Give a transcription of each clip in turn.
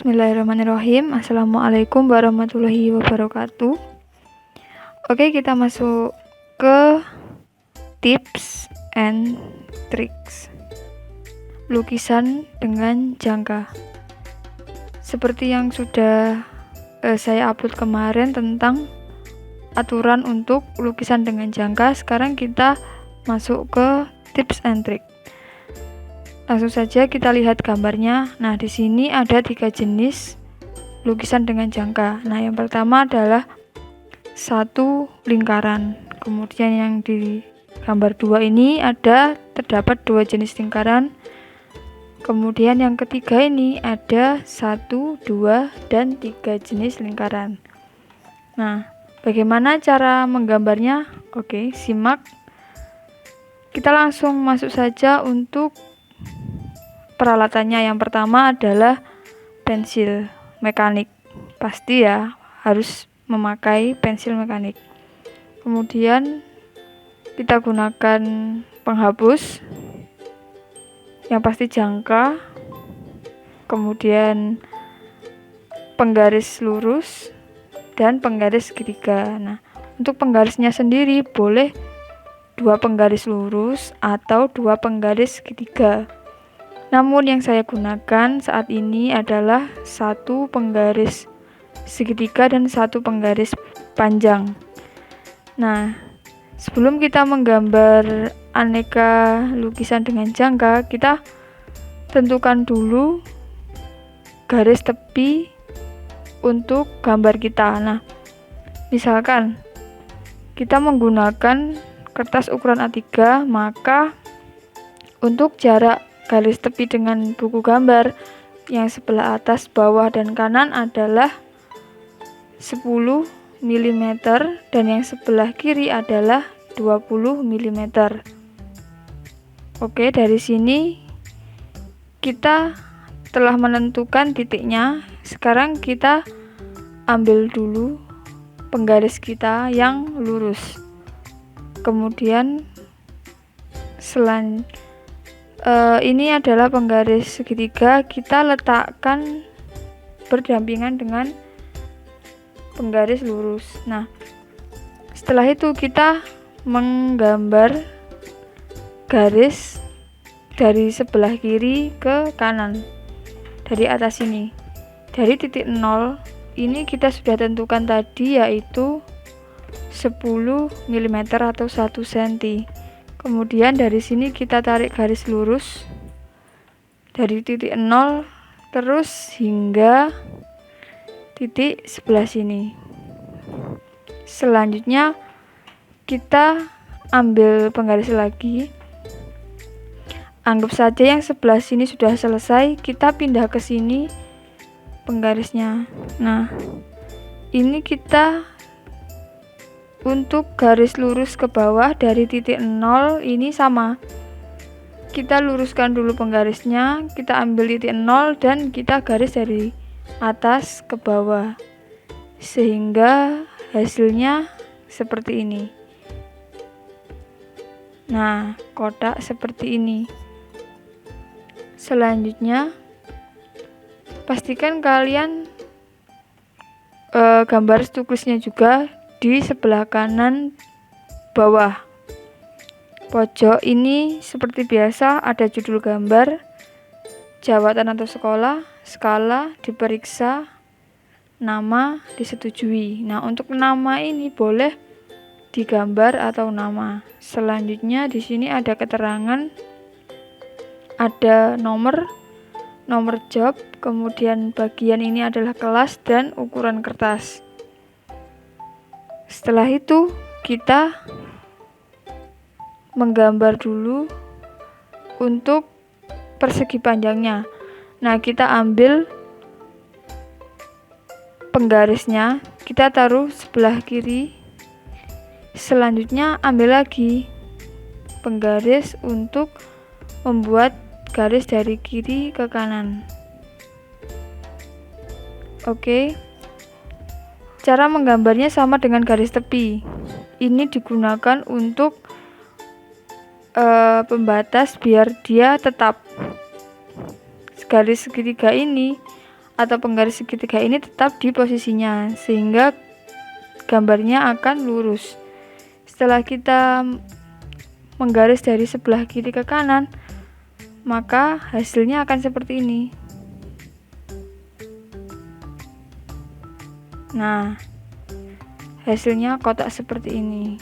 Bismillahirrahmanirrahim. Assalamualaikum warahmatullahi wabarakatuh. Oke, kita masuk ke tips and tricks lukisan dengan jangka. Seperti yang sudah saya upload kemarin tentang aturan untuk lukisan dengan jangka, sekarang kita masuk ke tips and trick. Langsung saja kita lihat gambarnya. Nah, di sini ada 3 jenis lukisan dengan jangka. Nah, yang pertama adalah satu lingkaran. Kemudian yang di gambar 2 ini terdapat 2 jenis lingkaran. Kemudian yang ketiga ini ada 1, 2, dan 3 jenis lingkaran. Nah, bagaimana cara menggambarnya? Oke, simak. Kita langsung masuk saja untuk peralatannya. Yang pertama adalah pensil mekanik. Pasti ya, harus memakai pensil mekanik. Kemudian kita gunakan penghapus yang pasti jangka. Kemudian penggaris lurus dan penggaris segitiga. Nah, untuk penggarisnya sendiri boleh 2 penggaris lurus atau 2 penggaris segitiga. Namun yang saya gunakan saat ini adalah 1 penggaris segitiga dan 1 penggaris panjang. Nah, sebelum kita menggambar aneka lukisan dengan jangka, kita tentukan dulu garis tepi untuk gambar kita. Nah, misalkan kita menggunakan kertas ukuran A3, maka untuk jarak garis tepi dengan buku gambar yang sebelah atas, bawah, dan kanan adalah 10 mm dan yang sebelah kiri adalah 20 mm. Oke, dari sini kita telah menentukan titiknya. Sekarang kita ambil dulu penggaris kita yang lurus. Kemudian ini adalah penggaris segitiga, kita letakkan berdampingan dengan penggaris lurus. Nah, setelah itu kita menggambar garis dari sebelah kiri ke kanan dari atas ini. Dari titik 0 ini kita sudah tentukan tadi, yaitu 10 mm atau 1 cm. Kemudian dari sini kita tarik garis lurus dari titik 0 terus hingga titik sebelah sini. Selanjutnya kita ambil penggaris lagi. Anggap saja yang sebelah sini sudah selesai, kita pindah ke sini penggarisnya. Nah, ini kita untuk garis lurus ke bawah dari titik 0 ini sama. Kita luruskan dulu penggarisnya, kita ambil titik 0 dan kita garis dari atas ke bawah. Sehingga hasilnya seperti ini. Nah, kotak seperti ini. Selanjutnya, pastikan kalian gambar tulisnya juga di sebelah kanan bawah pojok. Ini seperti biasa ada judul gambar, jabatan atau sekolah, skala, diperiksa, nama, disetujui. Nah, untuk nama ini boleh digambar atau nama. Selanjutnya di sini ada keterangan, ada nomor job, kemudian bagian ini adalah kelas dan ukuran kertas. Setelah itu kita menggambar dulu untuk persegi panjangnya. Nah, kita ambil penggarisnya, kita taruh sebelah kiri. Selanjutnya ambil lagi penggaris untuk membuat garis dari kiri ke kanan. Oke. Cara menggambarnya sama dengan garis tepi. Ini digunakan untuk pembatas biar dia tetap. Garis segitiga ini atau penggaris segitiga ini tetap di posisinya sehingga gambarnya akan lurus. Setelah kita menggaris dari sebelah kiri ke kanan, maka hasilnya akan seperti ini. Nah, hasilnya kotak seperti ini.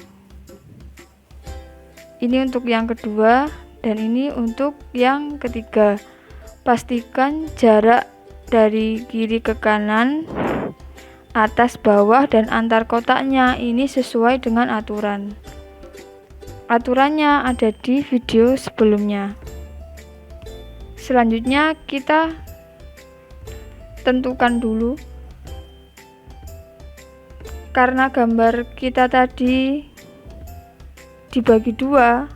Ini untuk yang kedua dan ini untuk yang ketiga. Pastikan jarak dari kiri ke kanan, atas bawah dan antar kotaknya ini sesuai dengan aturan. Aturannya ada di video sebelumnya. Selanjutnya kita tentukan dulu, karena gambar kita tadi dibagi dua.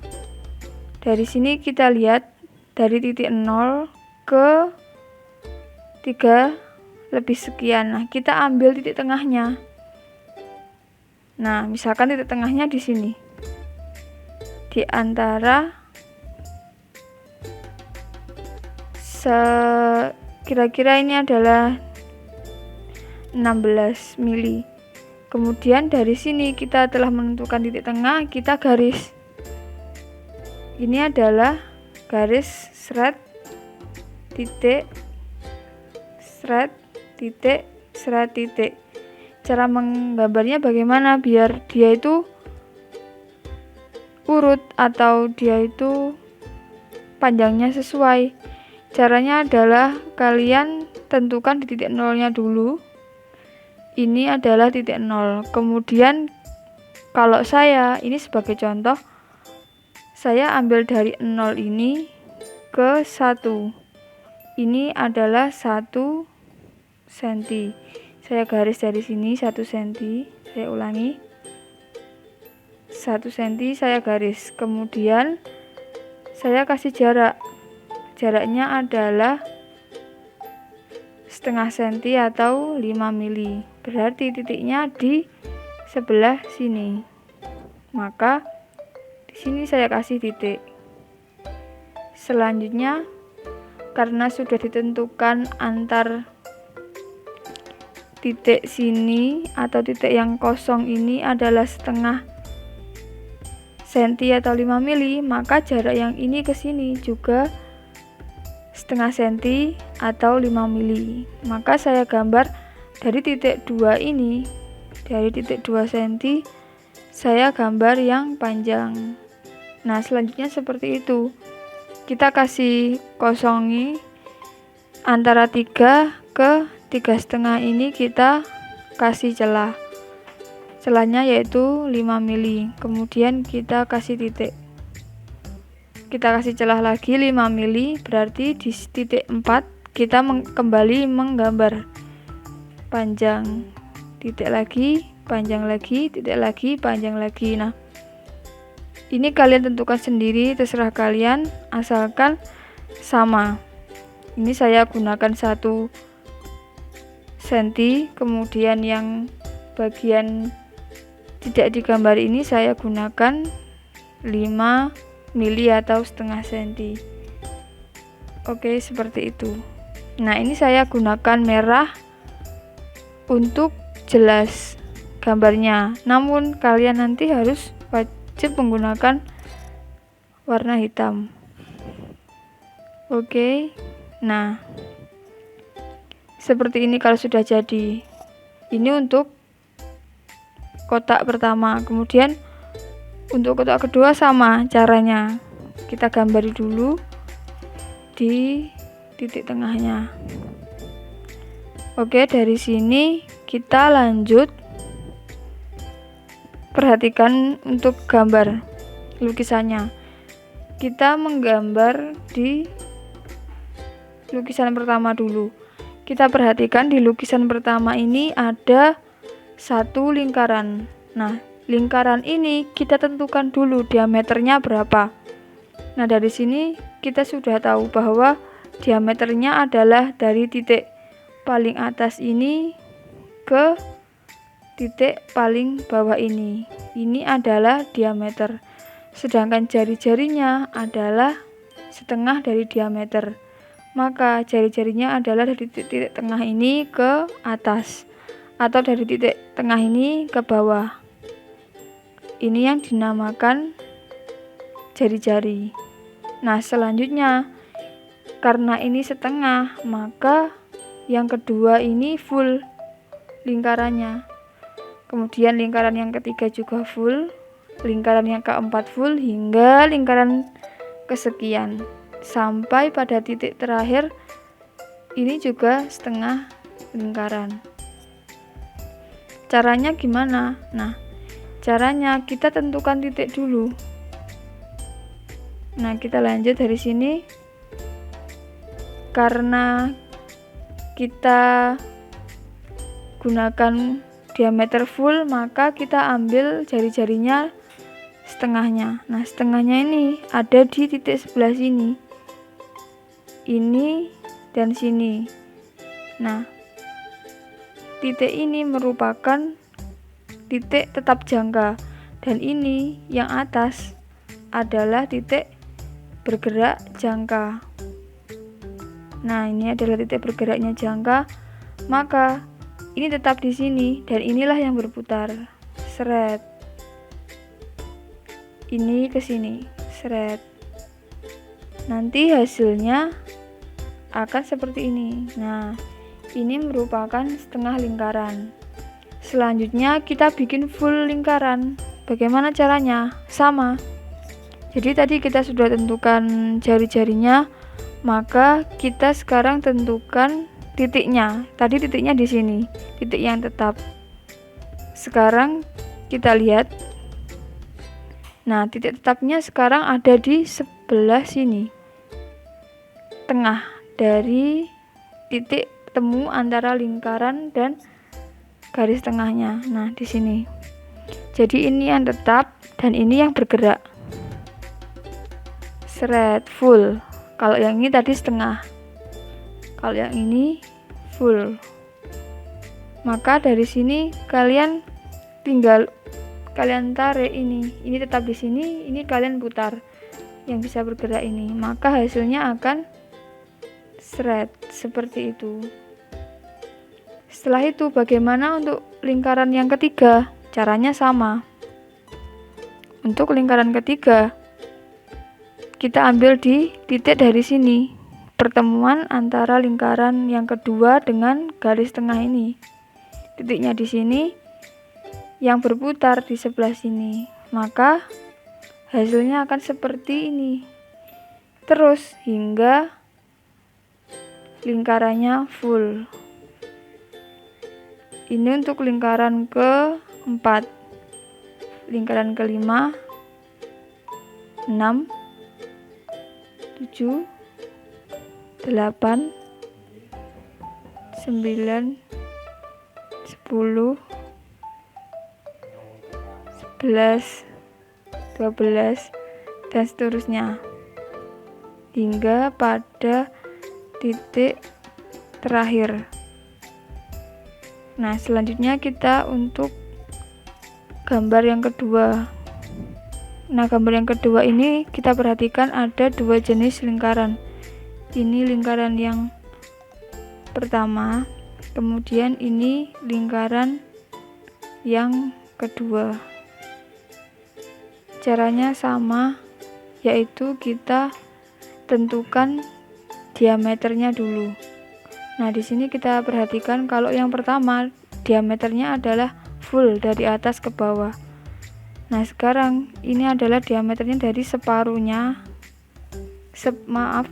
Dari sini kita lihat dari titik 0 ke 3 lebih sekian. Nah, kita ambil titik tengahnya. Nah, misalkan titik tengahnya di sini. Di antara kira-kira ini adalah 16 mili. Kemudian dari sini kita telah menentukan titik tengah, kita garis. Ini adalah garis seret, titik, seret, titik, seret, titik. Cara menggambarnya bagaimana biar dia itu urut atau dia itu panjangnya sesuai. Caranya adalah kalian tentukan di titik nolnya dulu. Ini adalah titik 0. Kemudian kalau saya, ini sebagai contoh, saya ambil dari 0 ini ke 1. Ini adalah 1 cm. Saya garis dari sini 1 cm. Saya ulangi. 1 cm saya garis. Kemudian saya kasih jarak. Jaraknya adalah setengah senti atau 5 mili. Berarti titiknya di sebelah sini. Maka di sini saya kasih titik. Selanjutnya, karena sudah ditentukan antar titik sini atau titik yang kosong ini adalah setengah senti atau 5 mili, maka jarak yang ini ke sini juga setengah senti atau 5 mili. Maka saya gambar dari titik 2 ini, dari titik 2 cm saya gambar yang panjang. Nah, selanjutnya seperti itu. Kita kasih kosongi antara 3 ke 3,5 ini, kita kasih celah. Celahnya yaitu 5 mili. Kemudian kita kasih titik. Kita kasih celah lagi 5 mili, berarti di titik 4 kita kembali menggambar panjang, titik lagi, panjang lagi, titik lagi, panjang lagi. Nah, ini kalian tentukan sendiri, terserah kalian, asalkan sama. Ini saya gunakan 1 cm, kemudian yang bagian tidak digambar ini saya gunakan 5 mili atau setengah senti. Oke, seperti itu. Nah, ini saya gunakan merah untuk jelas gambarnya, namun kalian nanti harus wajib menggunakan warna hitam. Oke, nah seperti ini kalau sudah jadi. Ini untuk kotak pertama. Kemudian untuk kotak kedua sama caranya. Kita gambari dulu di titik tengahnya. Oke, dari sini kita lanjut. Perhatikan untuk gambar lukisannya. Kita menggambar di lukisan pertama dulu. Kita perhatikan di lukisan pertama ini ada 1 lingkaran. Nah, lingkaran ini kita tentukan dulu diameternya berapa. Nah, dari sini kita sudah tahu bahwa diameternya adalah dari titik paling atas ini ke titik paling bawah ini. Ini adalah diameter. Sedangkan jari-jarinya adalah setengah dari diameter. maka jari-jarinya adalah dari titik tengah ini ke atas atau dari titik tengah ini ke bawah. Ini yang dinamakan jari-jari. Nah, selanjutnya karena ini setengah, maka yang kedua ini full lingkarannya. Kemudian lingkaran yang ketiga juga full, lingkaran yang keempat full, hingga lingkaran kesekian. Sampai pada titik terakhir ini juga setengah lingkaran. Caranya gimana? Nah, caranya kita tentukan titik dulu. Nah, kita lanjut dari sini. Karena kita gunakan diameter full, maka kita ambil jari-jarinya setengahnya. Nah, setengahnya ini ada di titik sebelah sini. Ini dan sini. Nah, titik ini merupakan titik tetap jangka, dan ini yang atas adalah titik bergerak jangka. Nah, ini adalah titik bergeraknya jangka, maka ini tetap di sini dan inilah yang berputar. Seret. Ini ke sini, seret. Nanti hasilnya akan seperti ini. Nah, ini merupakan setengah lingkaran. Selanjutnya kita bikin full lingkaran. Bagaimana caranya? Sama. Jadi tadi kita sudah tentukan jari-jarinya, maka kita sekarang tentukan titiknya. Tadi titiknya di sini, titik yang tetap. Sekarang kita lihat. Nah, titik tetapnya sekarang ada di sebelah sini, tengah dari titik temu antara lingkaran dan garis tengahnya. Nah, di sini. Jadi ini yang tetap dan ini yang bergerak. Seret, full. Kalau yang ini tadi setengah. Kalau yang ini full. Maka dari sini kalian tinggal tarik ini tetap di sini, ini kalian putar yang bisa bergerak ini, maka hasilnya akan seret seperti itu. Setelah itu bagaimana untuk lingkaran yang ketiga? Caranya sama. Untuk lingkaran ketiga kita ambil di titik dari sini, pertemuan antara lingkaran yang kedua dengan garis tengah ini. Titiknya di sini, yang berputar di sebelah sini, maka hasilnya akan seperti ini terus hingga lingkarannya full. Ini untuk lingkaran keempat, lingkaran kelima, 6, 7, 8, 9, 10, 11, 12, dan seterusnya hingga pada titik terakhir. Nah, selanjutnya kita untuk gambar yang kedua. Nah, gambar yang kedua ini kita perhatikan ada dua jenis lingkaran. Ini lingkaran yang pertama, kemudian ini lingkaran yang kedua. Caranya sama, yaitu kita tentukan diameternya dulu. Nah, di sini kita perhatikan kalau yang pertama diameternya adalah full dari atas ke bawah. Nah, sekarang ini adalah diameternya dari separuhnya,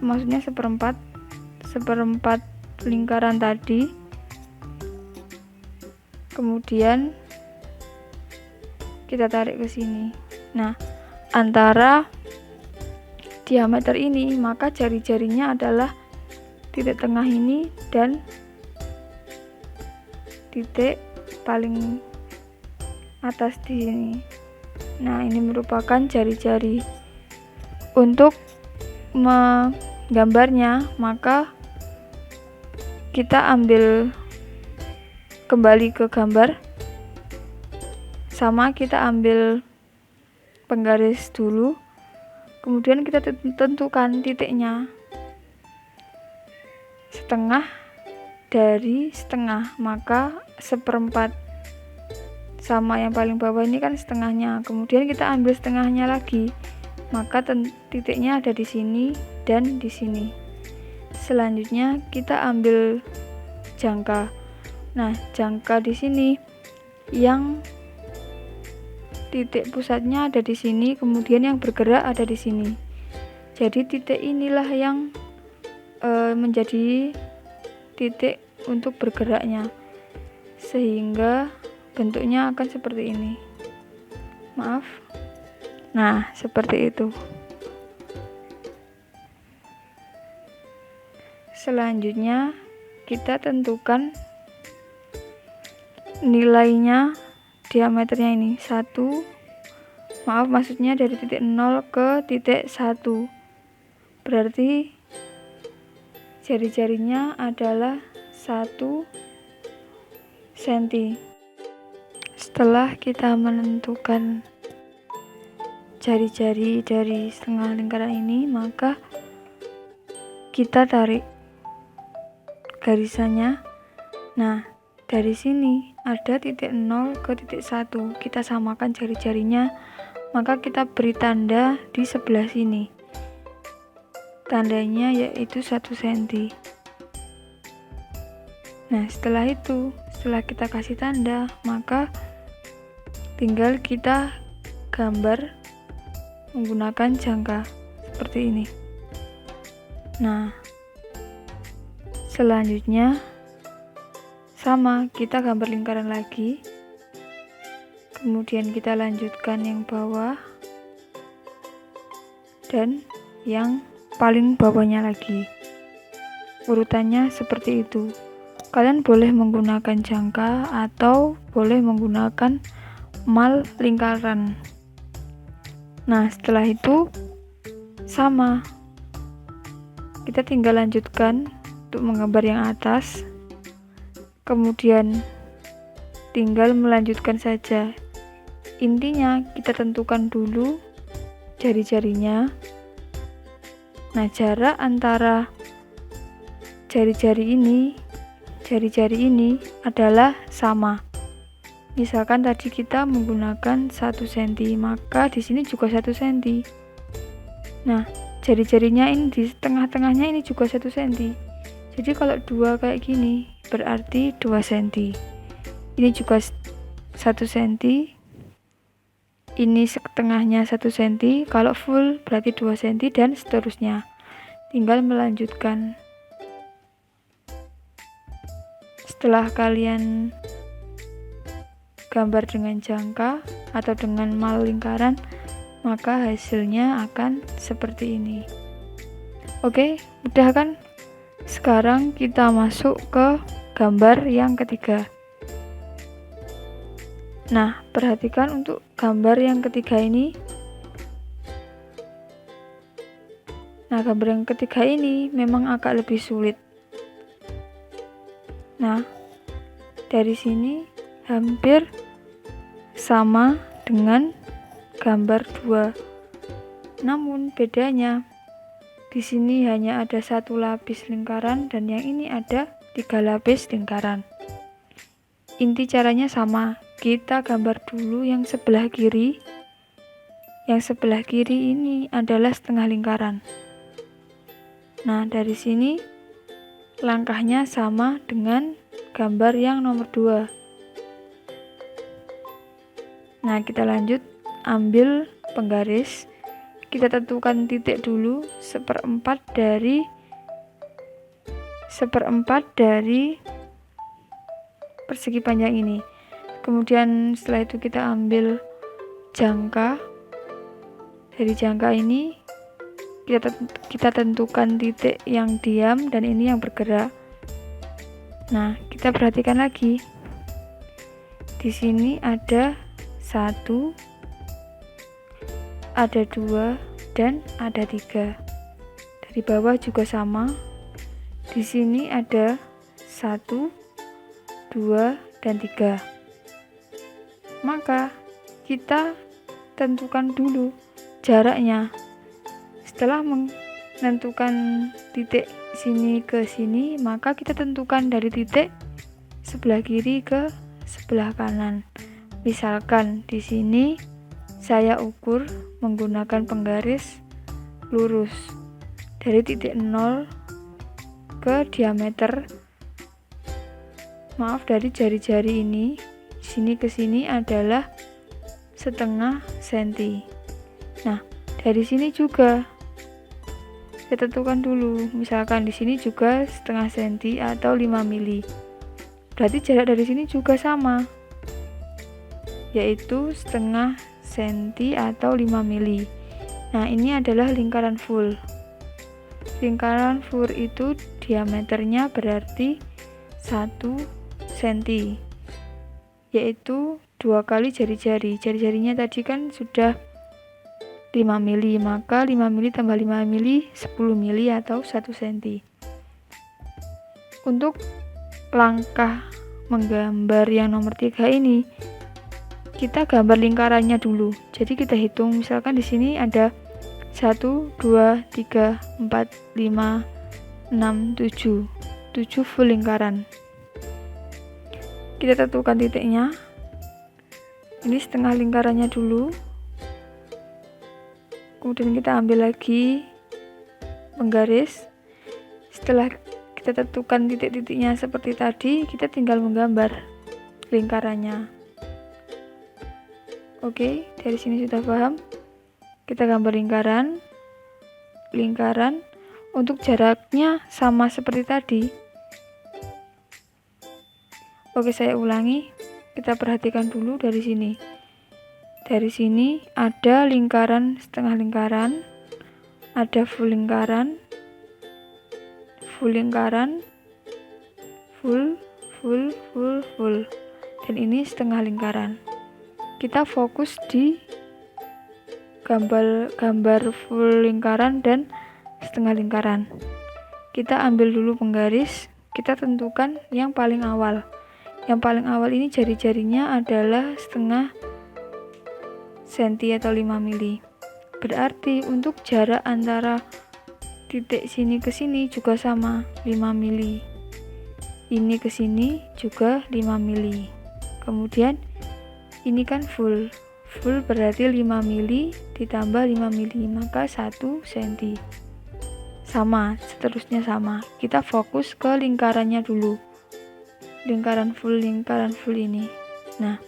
maksudnya seperempat lingkaran tadi. Kemudian kita tarik ke sini. Nah, antara diameter ini, maka jari-jarinya adalah titik tengah ini dan titik paling atas di sini. Nah, ini merupakan jari-jari. Untuk menggambarnya, maka kita ambil kembali ke gambar. Sama, kita ambil penggaris dulu, kemudian kita tentukan titiknya. setengah dari setengah, maka 1/4 sama yang paling bawah ini kan setengahnya. Kemudian kita ambil setengahnya lagi, maka titiknya ada di sini dan di sini. Selanjutnya kita ambil jangka. Nah, jangka di sini yang titik pusatnya ada di sini, kemudian yang bergerak ada di sini. Jadi titik inilah yang menjadi titik untuk bergeraknya, sehingga bentuknya akan seperti ini. Maaf. Nah, seperti itu. Selanjutnya kita tentukan nilainya, diameternya ini maksudnya dari titik 0 ke titik 1. Berarti jari-jarinya adalah 1 cm. Setelah kita menentukan jari-jari dari setengah lingkaran ini, maka kita tarik garisannya. Nah, dari sini ada titik 0 ke titik 1, kita samakan jari-jarinya, maka kita beri tanda di sebelah sini. Tandanya yaitu 1 cm. Nah, setelah kita kasih tanda, maka tinggal kita gambar menggunakan jangka seperti ini. Nah, selanjutnya sama, kita gambar lingkaran lagi, kemudian kita lanjutkan yang bawah dan yang paling bawahnya lagi. Urutannya seperti itu. Kalian boleh menggunakan jangka atau boleh menggunakan mal lingkaran. Nah, setelah itu sama, kita tinggal lanjutkan untuk menggambar yang atas, kemudian tinggal melanjutkan saja. Intinya kita tentukan dulu jari-jarinya. Nah, jarak antara jari-jari ini adalah sama. Misalkan tadi kita menggunakan 1 cm, maka di sini juga 1 cm. Nah, jari-jarinya ini di tengah-tengahnya ini juga 1 cm. Jadi kalau dua kayak gini berarti 2 cm. Ini juga 1 cm. Ini setengahnya 1 cm. Kalau full berarti 2 cm dan seterusnya. Tinggal melanjutkan. Setelah kalian gambar dengan jangka atau dengan mal lingkaran, maka hasilnya akan seperti ini. Oke, mudah kan? Sekarang kita masuk ke gambar yang ketiga. Nah, perhatikan untuk gambar yang ketiga ini. Nah, gambar yang ketiga ini memang agak lebih sulit. Nah, dari sini hampir sama dengan gambar 2. Namun bedanya di sini hanya ada 1 lapis lingkaran dan yang ini ada 3 lapis lingkaran. Inti caranya sama. Kita gambar dulu yang sebelah kiri. Yang sebelah kiri ini adalah setengah lingkaran. Nah, dari sini langkahnya sama dengan gambar yang nomor 2. Nah, kita lanjut, ambil penggaris, kita tentukan titik dulu 1/4 dari persegi panjang ini. Kemudian setelah itu kita ambil jangka. Dari jangka ini kita tentukan titik yang diam dan ini yang bergerak. Nah, kita perhatikan lagi. Di sini ada 1, ada 2, dan ada 3. Dari bawah juga sama. Di sini ada 1, 2, dan 3. Maka kita tentukan dulu jaraknya. Setelah menentukan titik sini ke sini, maka kita tentukan dari titik sebelah kiri ke sebelah kanan. Misalkan di sini saya ukur menggunakan penggaris lurus dari titik 0 ke diameter dari jari-jari ini, sini ke sini adalah setengah senti. Nah, dari sini juga kita tentukan dulu, misalkan di sini juga setengah senti atau 5 mili. Berarti jarak dari sini juga sama, yaitu setengah senti atau 5 mili. Nah, ini adalah lingkaran full. Lingkaran full itu diameternya berarti 1 senti, yaitu 2 kali jari-jari. Jari-jarinya tadi kan sudah 5 mili, maka 5 mili tambah 5 mili 10 mili atau 1 senti. Untuk langkah menggambar yang nomor 3 ini, kita gambar lingkarannya dulu. Jadi kita hitung, misalkan di sini ada 1, 2, 3, 4, 5, 6, 7 full lingkaran. Kita tentukan titiknya. Ini setengah lingkarannya dulu. Kemudian kita ambil lagi penggaris. Setelah kita tentukan titik-titiknya seperti tadi, kita tinggal menggambar lingkarannya. Oke, dari sini sudah paham? Kita gambar lingkaran untuk jaraknya sama seperti tadi. Oke, saya ulangi. Kita perhatikan dulu dari sini. Dari sini ada lingkaran, setengah lingkaran, ada full lingkaran, full, dan ini setengah lingkaran. Kita fokus di gambar full lingkaran dan setengah lingkaran. Kita ambil dulu penggaris, kita tentukan yang paling awal. Yang paling awal ini jari-jarinya adalah setengah senti atau 5 mili. Berarti untuk jarak antara titik sini ke sini juga sama, 5 mili. Ini ke sini juga 5 mili. Kemudian ini kan full berarti 5 mili ditambah 5 mili, maka 1 senti. Sama, seterusnya sama. Kita fokus ke lingkarannya dulu. Lingkaran full ini. Nah,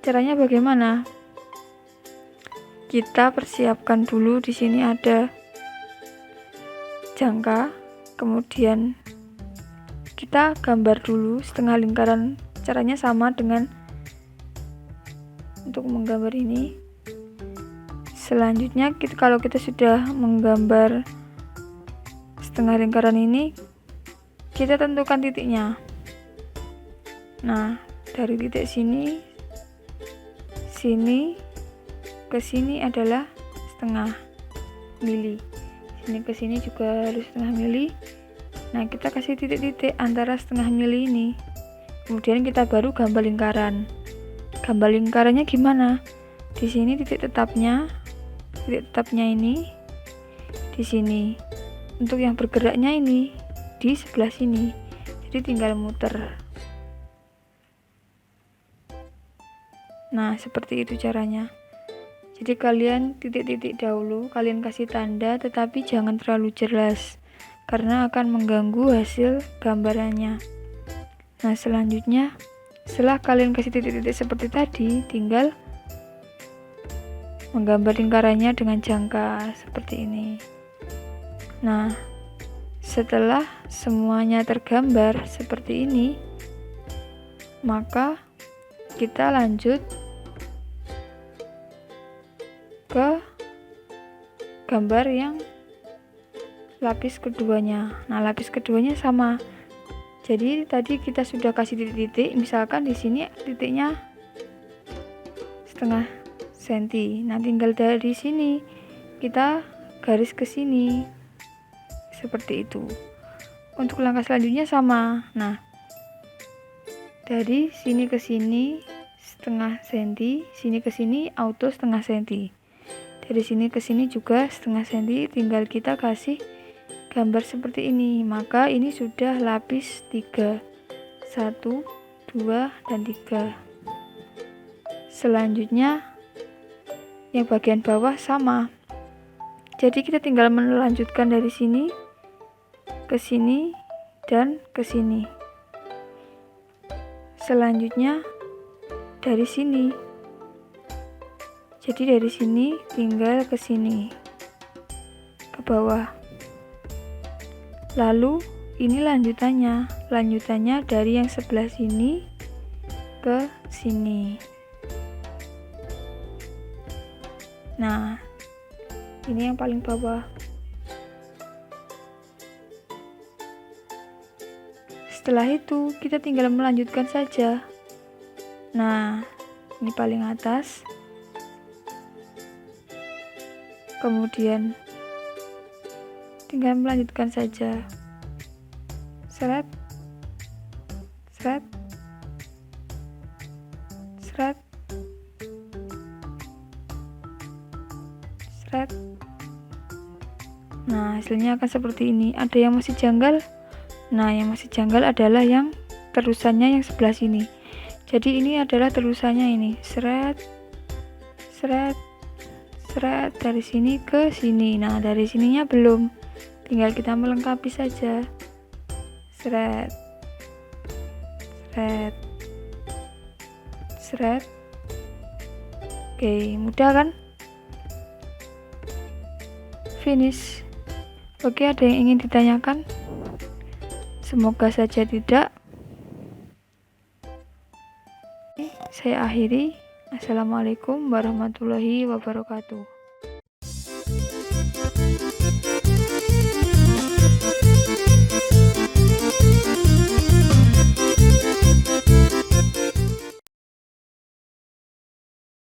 caranya bagaimana? Kita persiapkan dulu, di sini ada jangka, kemudian kita gambar dulu setengah lingkaran. Caranya sama dengan untuk menggambar ini. Selanjutnya kalau kita sudah menggambar setengah lingkaran ini, kita tentukan titiknya. Nah, dari titik sini ke sini adalah setengah mili. Sini ke sini juga harus setengah mili. Nah, kita kasih titik-titik antara setengah mili ini. Kemudian kita baru gambar lingkaran. Gambar lingkarannya gimana? Di sini titik tetapnya ini di sini. Untuk yang bergeraknya ini di sebelah sini. Jadi tinggal muter. Nah, seperti itu caranya. Jadi kalian titik-titik dahulu, kalian kasih tanda, tetapi jangan terlalu jelas karena akan mengganggu hasil gambarannya. Nah, selanjutnya setelah kalian kasih titik-titik seperti tadi, tinggal menggambar lingkarannya dengan jangka seperti ini. Nah, setelah semuanya tergambar seperti ini, maka kita lanjut ke gambar yang lapis keduanya. Nah, lapis keduanya sama. Jadi tadi kita sudah kasih titik-titik, misalkan di sini titiknya setengah senti. Nah, tinggal dari sini kita garis ke sini. Seperti itu. Untuk langkah selanjutnya sama. Nah, dari sini ke sini setengah senti, sini ke sini auto setengah senti. Dari sini ke sini juga setengah senti, tinggal kita kasih gambar seperti ini, maka ini sudah lapis 3. 1, 2, dan 3. Selanjutnya yang bagian bawah sama. Jadi kita tinggal melanjutkan dari sini ke sini dan ke sini. Selanjutnya dari sini. Jadi dari sini tinggal ke sini, ke bawah. Lalu ini lanjutannya dari yang sebelah sini ke sini. Nah, ini yang paling bawah. Setelah itu kita tinggal melanjutkan saja. Nah, ini paling atas. Kemudian tinggal melanjutkan saja. Seret, seret, seret, seret. Nah, hasilnya akan seperti ini. Ada yang masih janggal. Nah, yang masih janggal adalah yang terusannya yang sebelah sini. Jadi ini adalah terusannya ini. Seret, seret, seret, dari sini ke sini. Nah, dari sininya belum, tinggal kita melengkapi saja. Seret, seret, seret. Oke, mudah kan? Finish. Oke, ada yang ingin ditanyakan? Semoga saja tidak. Saya akhiri. Assalamualaikum warahmatullahi wabarakatuh.